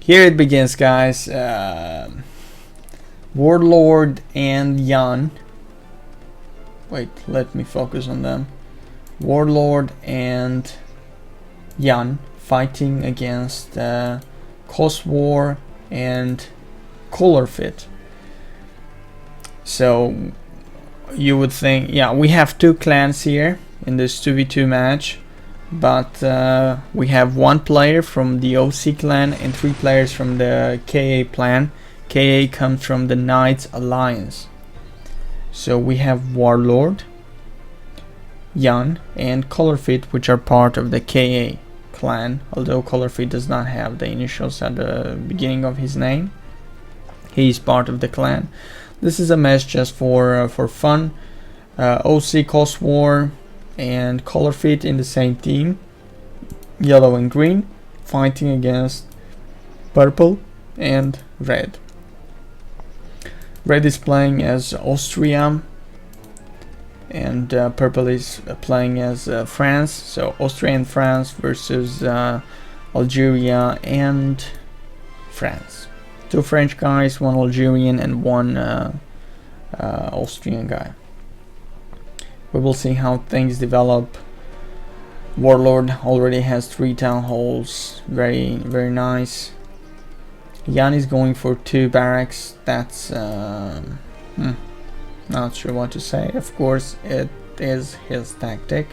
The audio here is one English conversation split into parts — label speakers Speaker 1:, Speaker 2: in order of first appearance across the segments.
Speaker 1: Here it begins, guys. Warlord and Jan. Wait, let me focus on them. Warlord and Jan fighting against COSSWAR and colourfit. So you would think, yeah, we have two clans here in this 2v2 match, but we have one player from the OC clan and 3 players from the KA clan. KA comes from the Knights Alliance. So we have Warlord, Jan and colourfit, which are part of the KA clan, although colourfit does not have the initials at the beginning of his name. He's part of the clan. This is a match just for fun. OCcoswar and colourfit in the same team, yellow and green, fighting against purple and red. Red is playing as Austria and purple is playing as France. So Austria and France versus Algeria and France. 2 French guys, 1 Algerian and 1 Austrian guy. We will see how things develop. Warlord already has 3 town halls, very nice. Jan is going for 2 barracks. That's not sure what to say. Of course it is his tactic.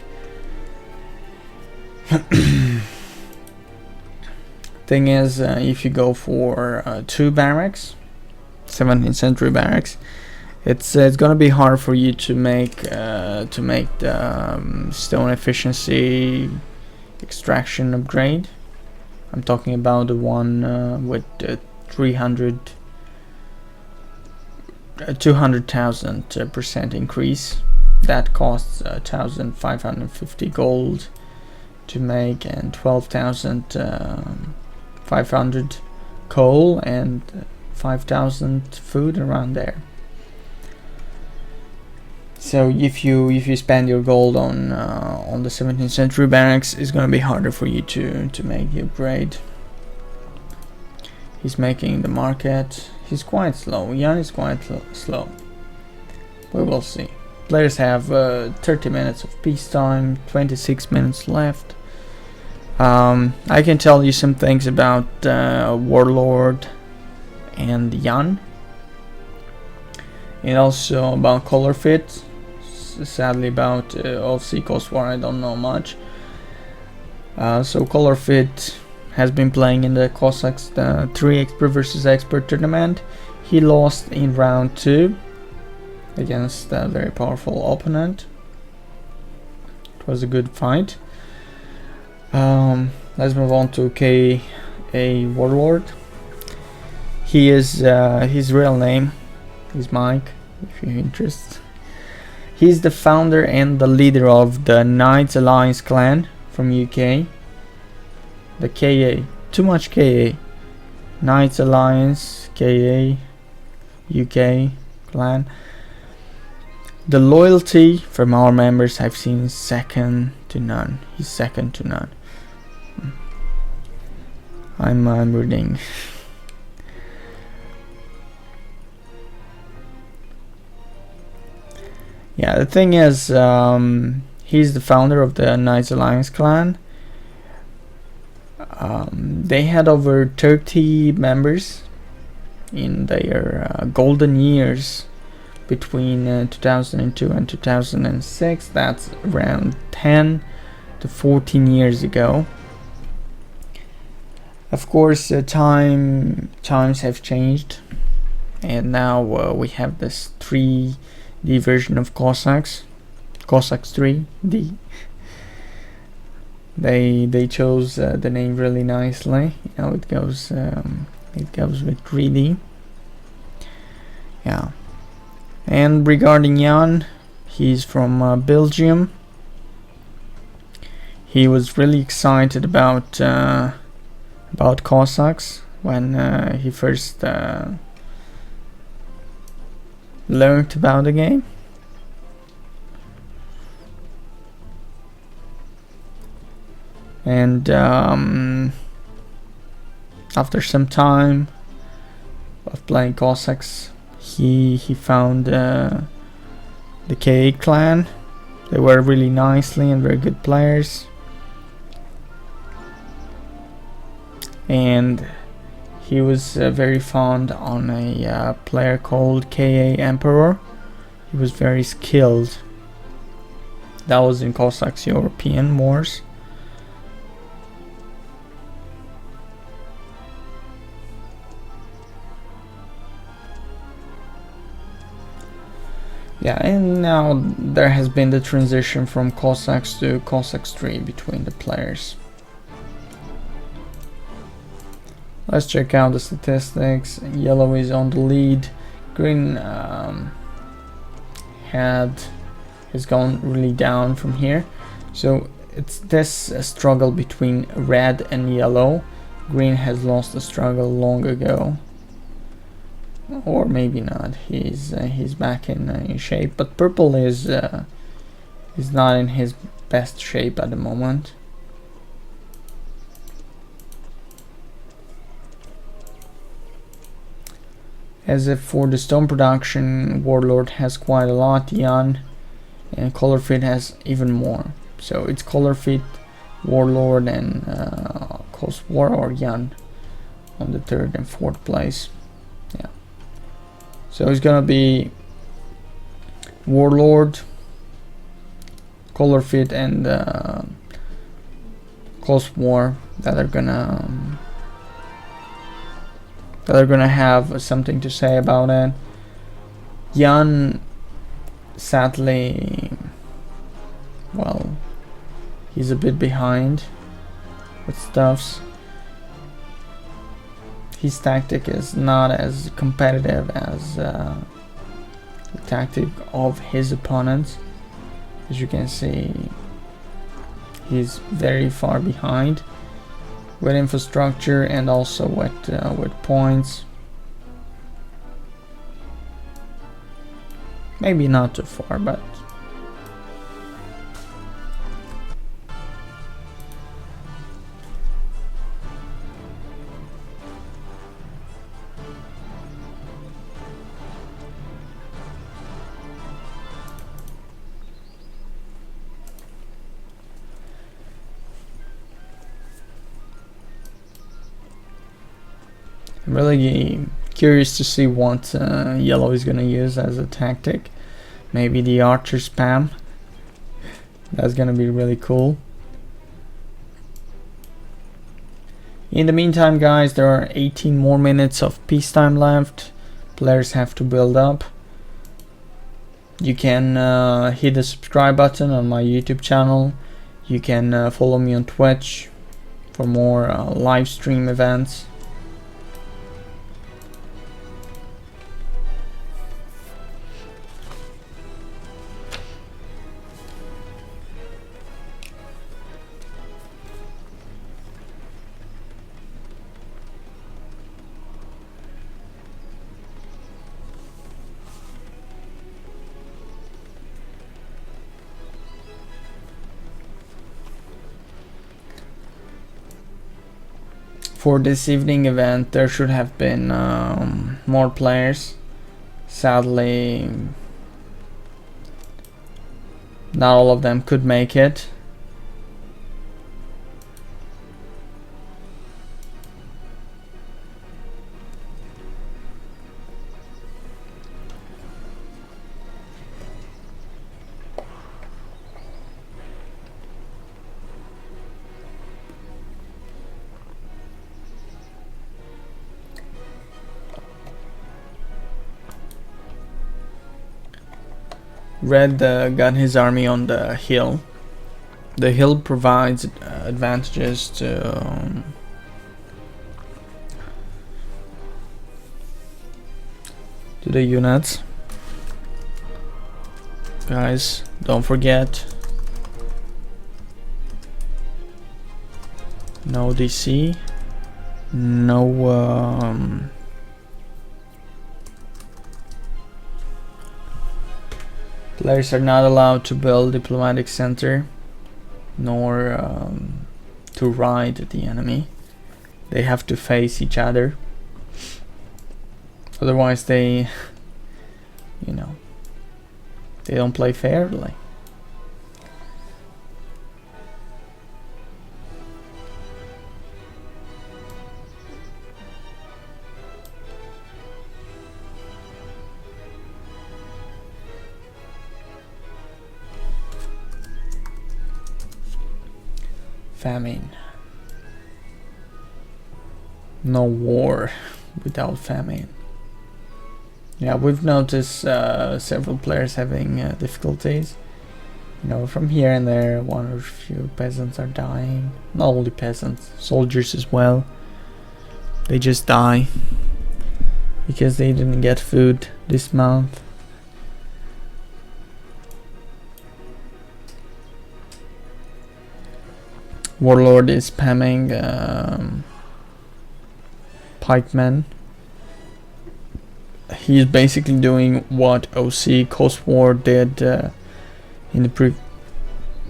Speaker 1: Thing is, if you go for 2 barracks, 17th century barracks, it's gonna be hard for you to make the stone efficiency extraction upgrade. I'm talking about the one with 200,000% increase. That costs 1,550 gold to make and 12,500 coal and 5,000 food around there. So if you spend your gold on the 17th century barracks, it's gonna be harder for you to make the upgrade. He's making the market. He's quite slow. Jan is quite slow. We will see. Players have 30 minutes of peacetime, 26 minutes left. I can tell you some things about Warlord and Jan, and also about colourfit. Sadly, about OCcoswar I don't know much. So colourfit has been playing in the Cossacks 3 expert versus expert tournament. He lost in round 2 against a very powerful opponent. It was a good fight. Let's move on to KA Warlord. He is his real name is Mike, if you're interested. He's the founder and the leader of the Knights Alliance clan from UK. The KA, too much KA. Knights Alliance, KA, UK clan. The loyalty from our members I've seen second to none. He's second to none. I'm reading. Yeah, the thing is, he's the founder of the Knights Alliance clan. They had over 30 members in their golden years between 2002 and 2006. That's around 10 to 14 years ago. Of course, times have changed, and now we have this 3D version of Cossacks 3D. They chose the name really nicely. You know, it goes with 3D. Yeah. And regarding Jan, he's from Belgium. He was really excited about Cossacks when he first learned about the game. And After some time of playing Cossacks, he found the KA clan. They were really nicely and very good players, and he was very fond on a player called KA Emperor. He was very skilled. That was in Cossacks European Wars. Yeah, and now there has been the transition from Cossacks to Cossacks 3 between the players. Let's check out the statistics. Yellow is on the lead. Green has gone really down from here. So it's this struggle between red and yellow. Green has lost the struggle long ago. Or maybe not. He's back in shape, but purple is not in his best shape at the moment. As if for the stone production, Warlord has quite a lot, Jan, and colourfit has even more. So it's colourfit, Warlord, and COSwar or Jan on the 3rd and 4th place. Yeah. So it's gonna be Warlord, colourfit, and COSwar that are gonna have something to say about it. Jan, sadly, well, he's a bit behind with stuffs. His tactic is not as competitive as the tactic of his opponents. As you can see, he's very far behind with infrastructure and also with points. Maybe not too far, but I'm really curious to see what yellow is gonna use as a tactic. Maybe the archer spam. That's gonna be really cool. In the meantime, guys, there are 18 more minutes of peacetime left. Players have to build up. You can hit the subscribe button on my YouTube channel. You can follow me on Twitch for more live stream events. For this evening event, there should have been more players. Sadly, not all of them could make it. Red got his army on the hill. The hill provides advantages to the units. Guys, don't forget, no DC, no players are not allowed to build diplomatic center, nor to ride the enemy. they have to face each other. Otherwise they, you know, they don't play fairly. Famine. No war without famine. Yeah, we've noticed several players having difficulties. You know, from here and there, one or a few peasants are dying. Not only peasants, soldiers as well. They just die because they didn't get food this month. Warlord is spamming pikemen. He's basically doing what OCcoswar did in the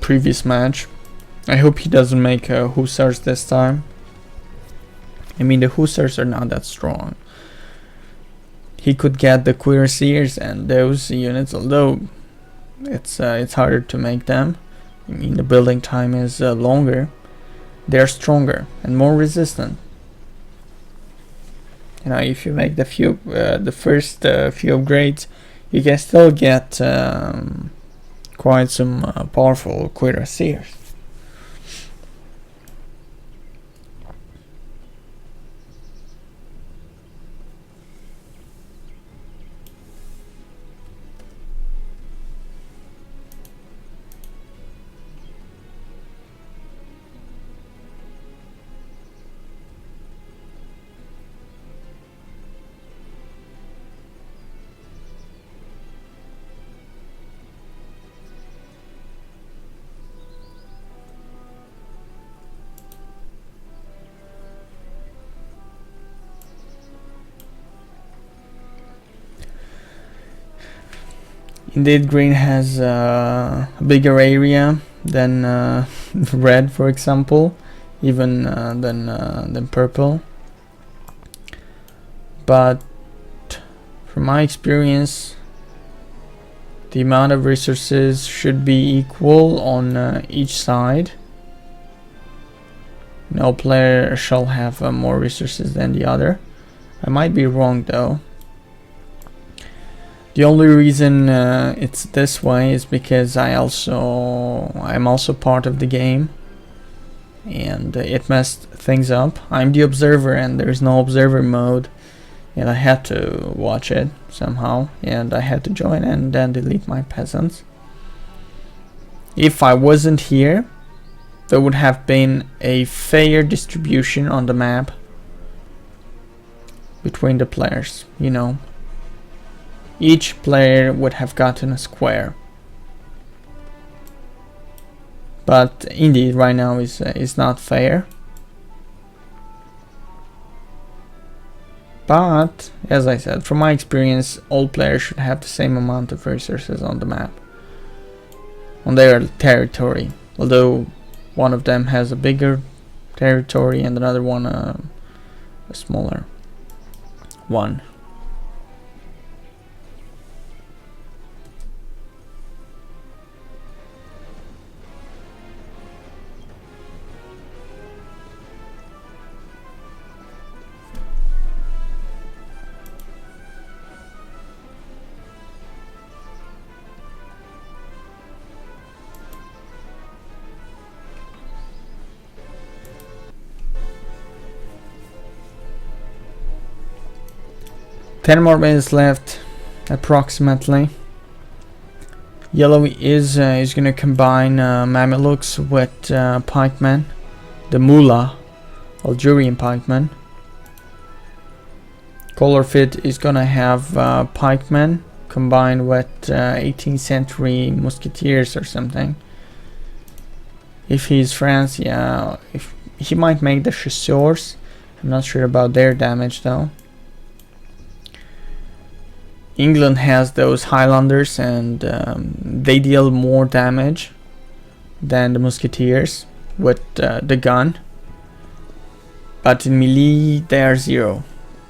Speaker 1: previous match. I hope he doesn't make hussars this time. I mean, the hussars are not that strong. He could get the cuirassiers and those units, although it's harder to make them. I mean, the building time is longer. They're stronger and more resistant. You know, if you make the first few upgrades, you can still get quite some powerful cuirassiers. Indeed, green has a bigger area than red, for example, even than purple. But from my experience, the amount of resources should be equal on each side. No player shall have more resources than the other. I might be wrong though. The only reason it's this way is because I'm also part of the game, and it messed things up. I'm the observer and there's no observer mode, and I had to watch it somehow, and I had to join and then delete my peasants. If I wasn't here, there would have been a fair distribution on the map between the players, you know. Each player would have gotten a square. But indeed, right now is not fair. But as I said, from my experience, all players should have the same amount of resources on the map, on their territory. Although one of them has a bigger territory and another one a smaller one. Ten more minutes left, approximately. Yellow is going to combine Mamelukes with pikemen, the Mullah, Algerian pikemen. Colourfit is going to have pikemen combined with 18th century musketeers or something. If he's France, yeah, if he might make the chasseurs. I'm not sure about their damage though. England has those Highlanders, and they deal more damage than the musketeers with the gun. but in melee they are 0.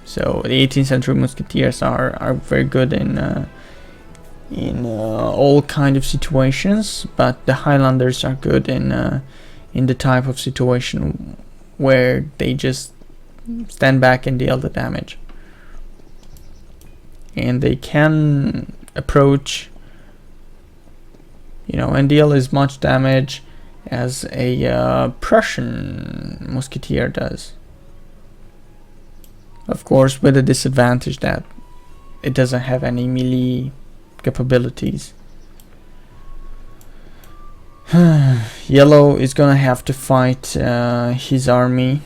Speaker 1: So the 18th century musketeers are very good in all kind of situations, but the Highlanders are good in the type of situation where they just stand back and deal the damage, and they can approach, you know, and deal as much damage as a Prussian musketeer does. Of course, with the disadvantage that it doesn't have any melee capabilities. Yellow is gonna have to fight his army.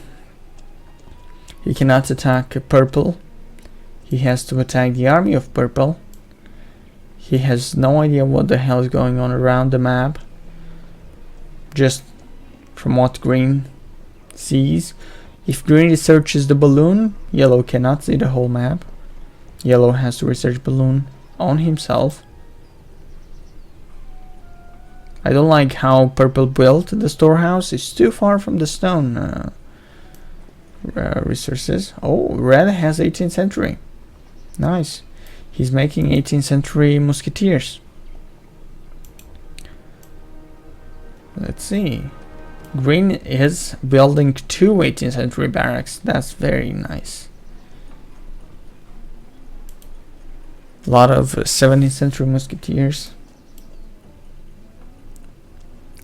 Speaker 1: He cannot attack purple. He has to attack the army of purple. He has no idea what the hell is going on around the map, just from what green sees. If green researches the balloon, yellow cannot see the whole map. Yellow has to research balloon on himself. I don't like how purple built the storehouse. It's too far from the stone resources. Oh, red has 18th century. Nice. He's making 18th century musketeers. Let's see. Green is building 2 18th century barracks. That's very nice. A lot of 17th century musketeers.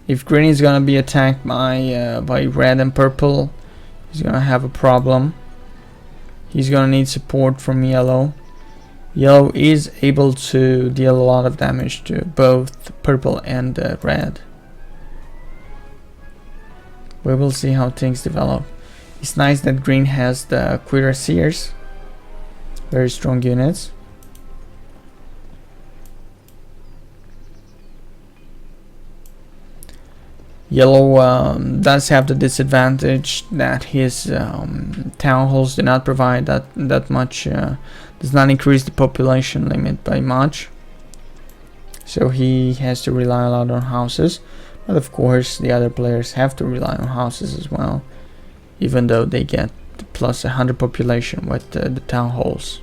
Speaker 1: If green is gonna be attacked by red and purple, he's gonna have a problem. He's gonna need support from yellow. Yellow is able to deal a lot of damage to both purple and red. We will see how things develop. It's nice that green has the cuirassiers, very strong units. Yellow does have the disadvantage that his town halls do not provide that much, does not increase the population limit by much, so he has to rely a lot on houses. But of course the other players have to rely on houses as well, even though they get plus 100 population with the town halls.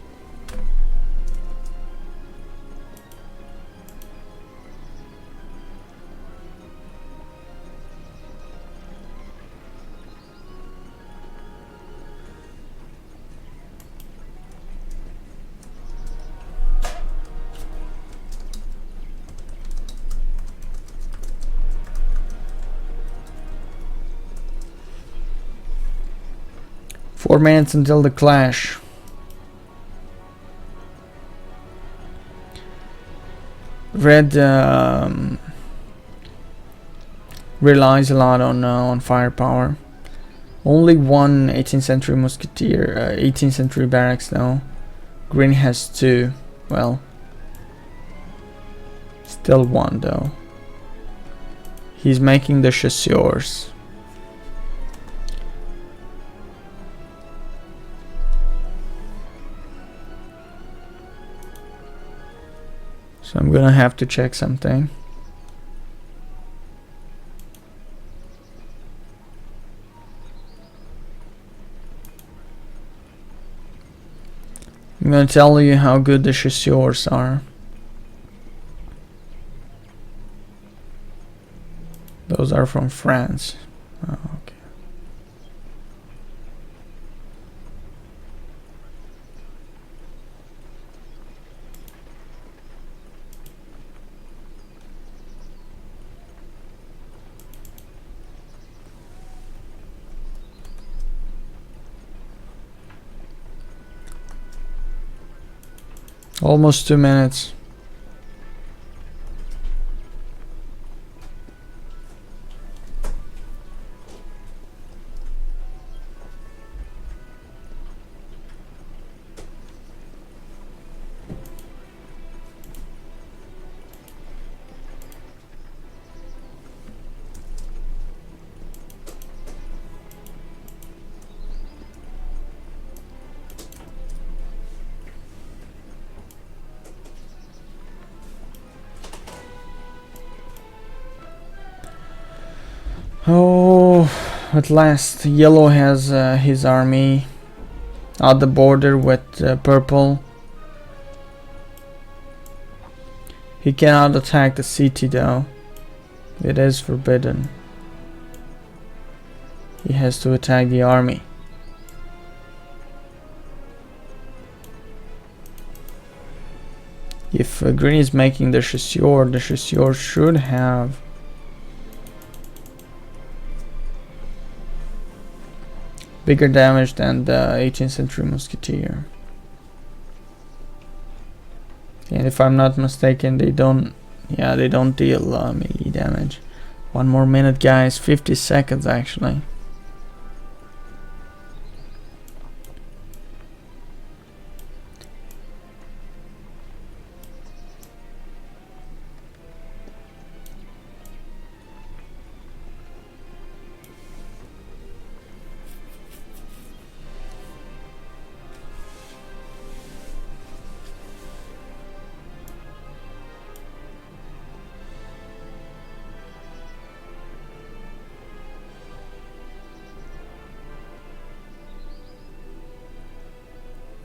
Speaker 1: Four minutes until the clash. Red relies a lot on firepower. Only one 18th century musketeer, 18th century barracks though. Green has 2. Well, still 1 though. He's making the chasseurs. So I'm gonna have to check something. I'm gonna tell you how good the chasseurs are. Those are from France. Oh, okay. Almost 2 minutes. At last, yellow has his army at the border with purple. He cannot attack the city though. It is forbidden. He has to attack the army. If green is making the chasseur should have bigger damage than the 18th century musketeer. And if I'm not mistaken, they don't deal melee damage. One more minute, guys. 50 seconds actually.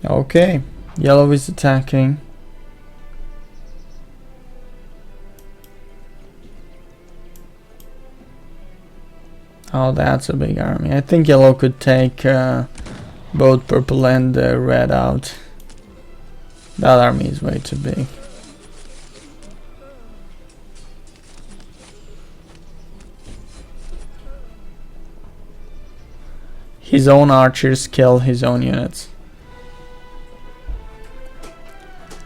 Speaker 1: Okay, yellow is attacking. Oh, that's a big army. I think yellow could take both purple and red out. That army is way too big. His own archers kill his own units.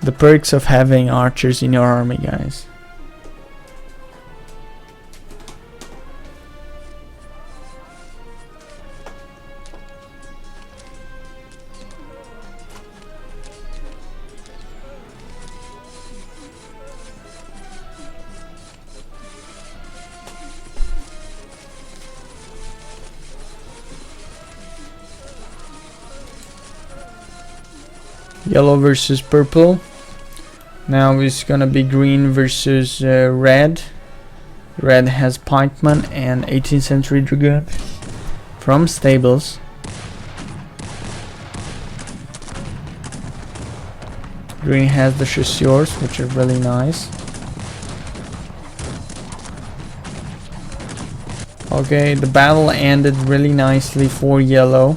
Speaker 1: The perks of having archers in your army, guys. Yellow versus purple. Now it's gonna be green versus red. Red has pikemen and 18th century dragoon from stables. Green has the chasseurs, which are really nice. Okay, the battle ended really nicely for yellow.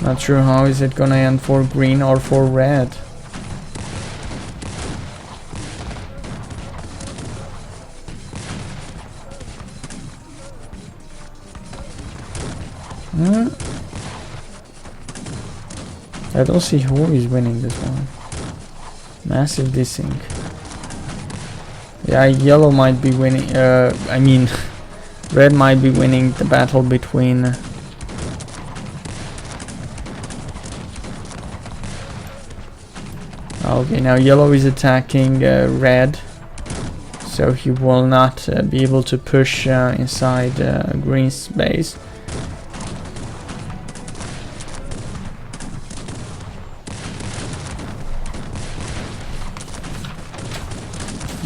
Speaker 1: Not sure how is it gonna end for green or for red. I don't see who is winning this one. Massive desync. Yeah, yellow might be winning. I mean, red might be winning the battle between. Okay, now yellow is attacking red, so he will not be able to push inside green's base.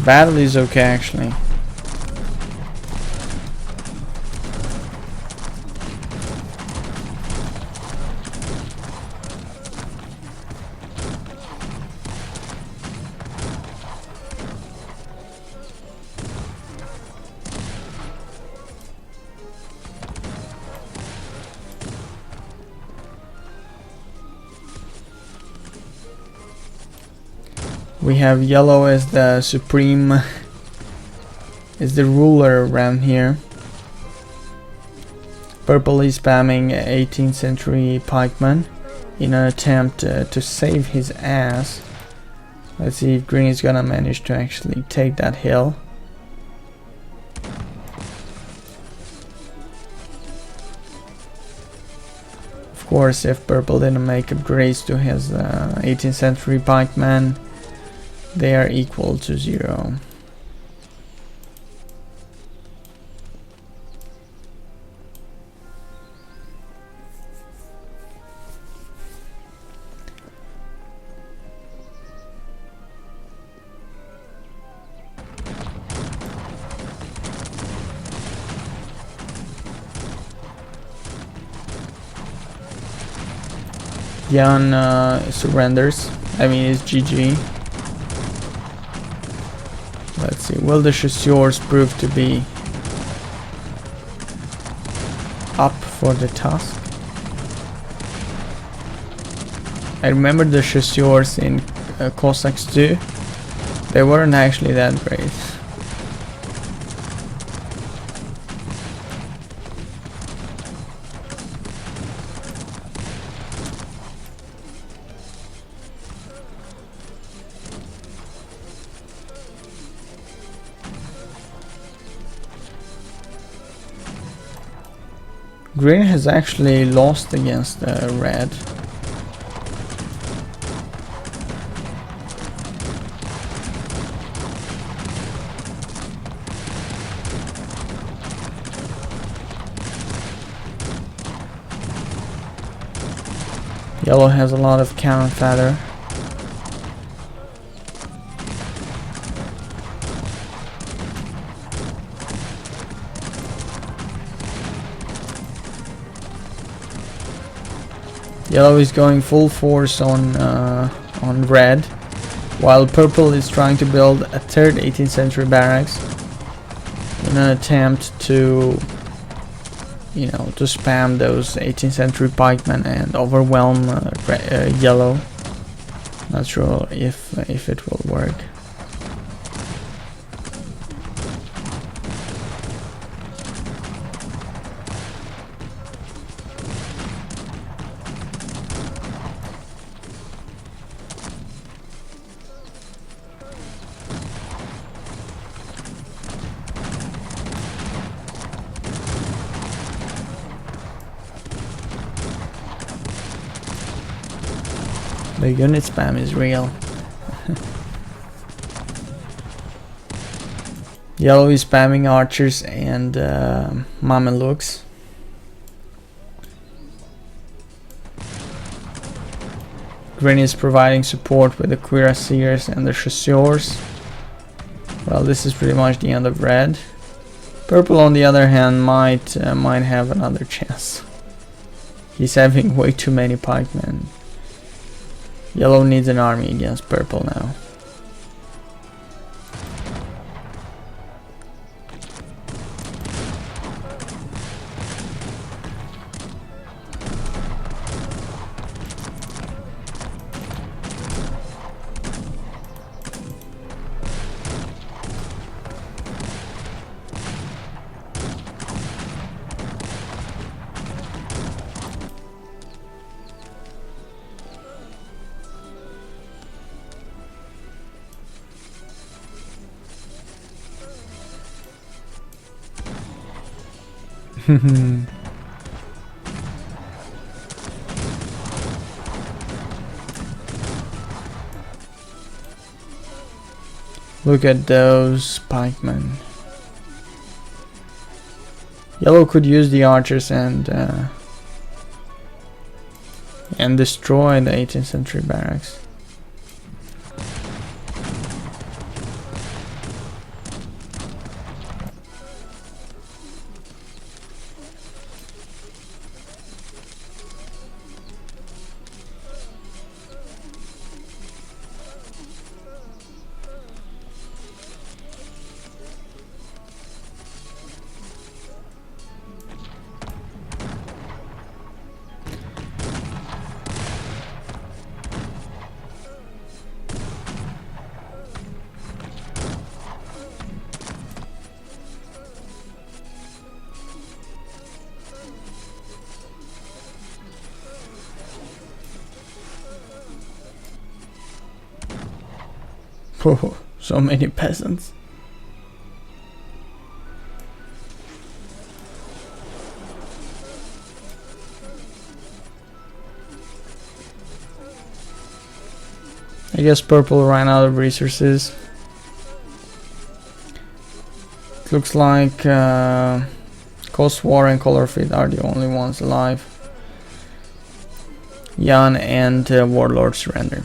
Speaker 1: Battle is okay actually. We have yellow as the supreme, is the ruler around here. Purple is spamming 18th century pikemen in an attempt to save his ass. Let's see if green is gonna manage to actually take that hill. Of course, if purple didn't make upgrades to his 18th century pikemen, they are equal to 0. Jan surrenders. I mean, it's GG. Let's see. Will the chasseurs prove to be up for the task? I remember the chasseurs in Cossacks 2. They weren't actually that great. Green has actually lost against red. Yellow has a lot of cannon fodder. Yellow is going full force on red, while purple is trying to build a third 18th century barracks in an attempt to, you know, to spam those 18th century pikemen and overwhelm yellow. Not sure if it will work. The unit spam is real. Yellow is spamming archers and Mamelukes. Green is providing support with the cuirassiers and the chasseurs. Well, this is pretty much the end of red. Purple, on the other hand, might have another chance. He's having way too many pikemen. Yellow needs an army against purple now. Look at those pikemen. Yellow could use the archers and destroy the 18th century barracks. Oh, so many peasants. I guess purple ran out of resources. It looks like COSSWAR and colourfit are the only ones alive. Jan and WARLORD surrender.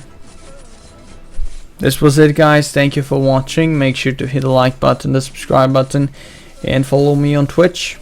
Speaker 1: This was it, guys. Thank you for watching. Make sure to hit the like button, the subscribe button, and follow me on Twitch.